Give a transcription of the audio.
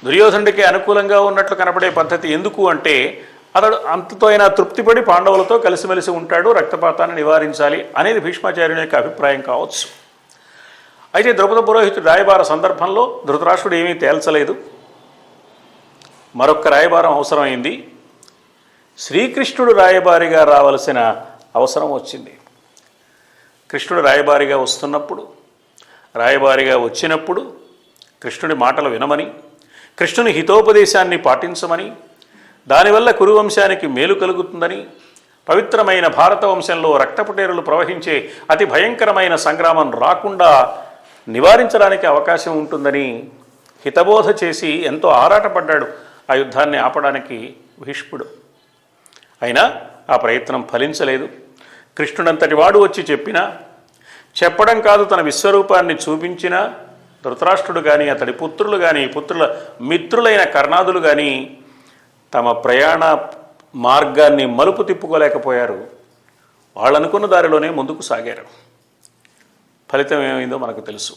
దుర్యోధనుడికి అనుకూలంగా ఉన్నట్లు కనపడే పద్ధతి ఎందుకు అంటే అతడు అంతతో అయినా తృప్తిపడి పాండవులతో కలిసిమెలిసి ఉంటాడు, రక్తపాతాన్ని నివారించాలి అనేది భీష్మాచార్యుని యొక్క అభిప్రాయం కావచ్చు. అయితే ద్రౌపద పురోహితుడు రాయబార సందర్భంలో ధృతరాష్ట్రుడు ఏమీ తేల్చలేదు. మరొక్క రాయబారం అవసరమైంది. శ్రీకృష్ణుడు రాయబారిగా రావలసిన అవసరం వచ్చింది. కృష్ణుడు రాయబారిగా వచ్చినప్పుడు కృష్ణుడి మాటలు వినమని, కృష్ణుని హితోపదేశాన్ని పాటించమని, దానివల్ల కురువంశానికి మేలు కలుగుతుందని, పవిత్రమైన భారత వంశంలో రక్తపుటేరులు ప్రవహించే అతి భయంకరమైన సంగ్రామం రాకుండా నివారించడానికి అవకాశం ఉంటుందని హితబోధ చేసి ఎంతో ఆరాటపడ్డాడు ఆ యుద్ధాన్ని ఆపడానికి భీష్ముడు. అయినా ఆ ప్రయత్నం ఫలించలేదు. కృష్ణుడంతటి వాడు వచ్చి చెప్పడం కాదు, తన విశ్వరూపాన్ని చూపించినా ధృతరాష్ట్రుడు కానీ, అతడి పుత్రులు కానీ, పుత్రుల మిత్రులైన కర్ణాదులు కానీ తమ ప్రయాణ మార్గాన్ని మలుపు తిప్పుకోలేకపోయారు. వాళ్ళనుకున్న దారిలోనే ముందుకు సాగారు. ఫలితం ఏమైందో మనకు తెలుసు.